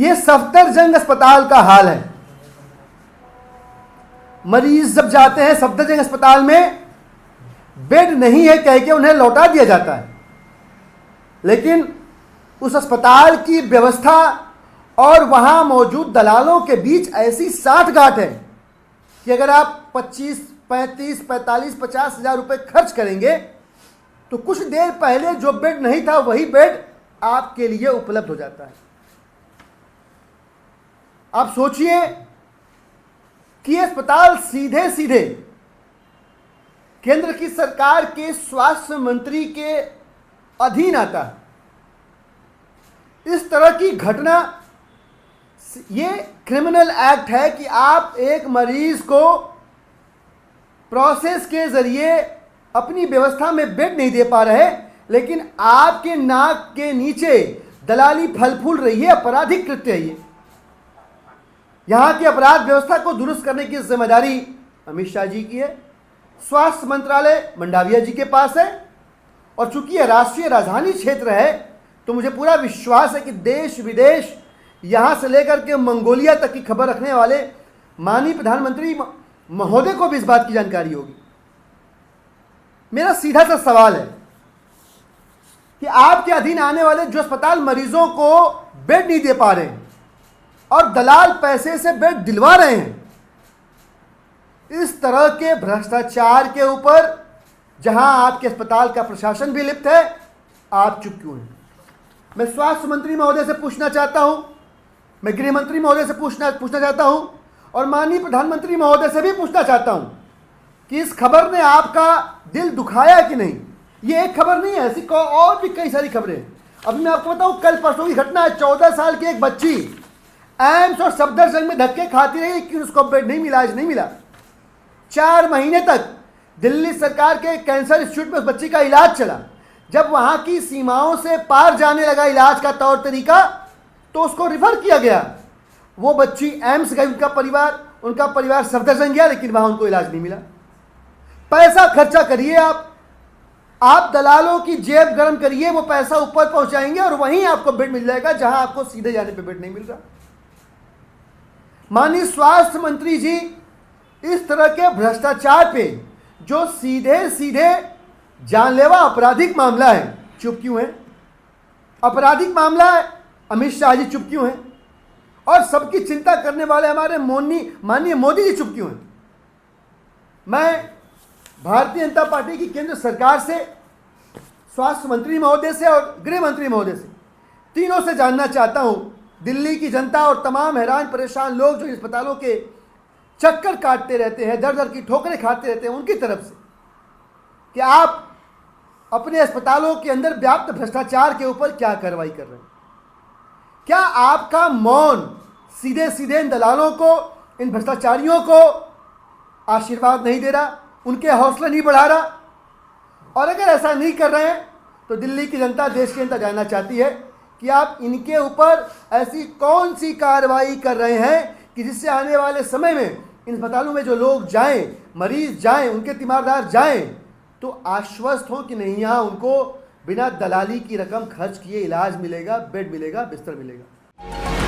ये सफदरजंग अस्पताल का हाल है। मरीज जब जाते हैं सफदरजंग अस्पताल में, बेड नहीं है कह के उन्हें लौटा दिया जाता है, लेकिन उस अस्पताल की व्यवस्था और वहां मौजूद दलालों के बीच ऐसी साठगांठ है कि अगर आप 25, 35, 45, 50 हजार रुपये खर्च करेंगे तो कुछ देर पहले जो बेड नहीं था वही बेड आपके लिए उपलब्ध हो जाता है। आप सोचिए कि यह अस्पताल सीधे सीधे केंद्र की सरकार के स्वास्थ्य मंत्री के अधीन आता है। इस तरह की घटना, ये क्रिमिनल एक्ट है कि आप एक मरीज को प्रोसेस के जरिए अपनी व्यवस्था में बेड नहीं दे पा रहे, लेकिन आपके नाक के नीचे दलाली फल फूल रही है। आपराधिक कृत्य है ये। यहां की अपराध व्यवस्था को दुरुस्त करने की जिम्मेदारी अमित शाह जी की है, स्वास्थ्य मंत्रालय मंडाविया जी के पास है। और चूंकि यह राष्ट्रीय राजधानी क्षेत्र है तो मुझे पूरा विश्वास है कि देश विदेश, यहां से लेकर के मंगोलिया तक की खबर रखने वाले माननीय प्रधानमंत्री महोदय को भी इस बात की जानकारी होगी। मेरा सीधा सा सवाल है कि आपके अधीन आने वाले जो अस्पताल मरीजों को बेड नहीं दे पा रहे हैं और दलाल पैसे से बेड दिलवा रहे हैं, इस तरह के भ्रष्टाचार के ऊपर जहां आपके अस्पताल का प्रशासन भी लिप्त है, आप चुप क्यों हैं? मैं स्वास्थ्य मंत्री महोदय से पूछना चाहता हूं, मैं गृह मंत्री महोदय से पूछना चाहता हूं और माननीय प्रधानमंत्री महोदय से भी पूछना चाहता हूं कि इस खबर ने आपका दिल दुखाया कि नहीं? ये एक खबर नहीं है, ऐसी और भी कई सारी खबरें हैं। अभी मैं आपको बताऊं, कल परसों की घटना है। 14 साल की एक बच्ची एम्स और सफदरजंग में धक्के खाती रही, लेकिन उसको बेड नहीं मिला, इलाज नहीं मिला। 4 महीने तक दिल्ली सरकार के कैंसर इंस्टीट्यूट में उस बच्ची का इलाज चला। जब वहां की सीमाओं से पार जाने लगा इलाज का तौर तरीका, तो उसको रिफर किया गया। वो बच्ची एम्स गई, उनका परिवार सफदरजंग गया, लेकिन वहां उनको इलाज नहीं मिला। पैसा खर्चा करिए आप दलालों की जेब गर्म करिए, वो पैसा ऊपर पहुंचाएंगे और वहीं आपको बेड मिल जाएगा जहां आपको सीधे जाने पे बेड नहीं मिल रहा। माननीय स्वास्थ्य मंत्री जी, इस तरह के भ्रष्टाचार पे जो सीधे सीधे जानलेवा आपराधिक मामला है, चुप क्यों है? आपराधिक मामला है, अमित शाह जी चुप क्यों हैं? और सबकी चिंता करने वाले हमारे माननीय मोदी जी चुप क्यों हैं? मैं भारतीय जनता पार्टी की केंद्र सरकार से, स्वास्थ्य मंत्री महोदय से और गृह मंत्री महोदय से, तीनों से जानना चाहता हूं, दिल्ली की जनता और तमाम हैरान परेशान लोग जो अस्पतालों के चक्कर काटते रहते हैं, दर दर की ठोकरें खाते रहते हैं, उनकी तरफ से कि आप अपने अस्पतालों के अंदर व्याप्त भ्रष्टाचार के ऊपर क्या कार्रवाई कर रहे हैं? क्या आपका मौन सीधे सीधे इन दलालों को, इन भ्रष्टाचारियों को आशीर्वाद नहीं दे रहा, उनके हौसले नहीं बढ़ा रहा? और अगर ऐसा नहीं कर रहे हैं तो दिल्ली की जनता, देश की जनता जानना चाहती है कि आप इनके ऊपर ऐसी कौन सी कार्रवाई कर रहे हैं कि जिससे आने वाले समय में इन अस्पतालों में जो लोग जाएं, मरीज जाएं, उनके तीमारदार जाएं, तो आश्वस्त हों कि नहीं, यहाँ उनको बिना दलाली की रकम खर्च किए इलाज मिलेगा, बेड मिलेगा, बिस्तर मिलेगा।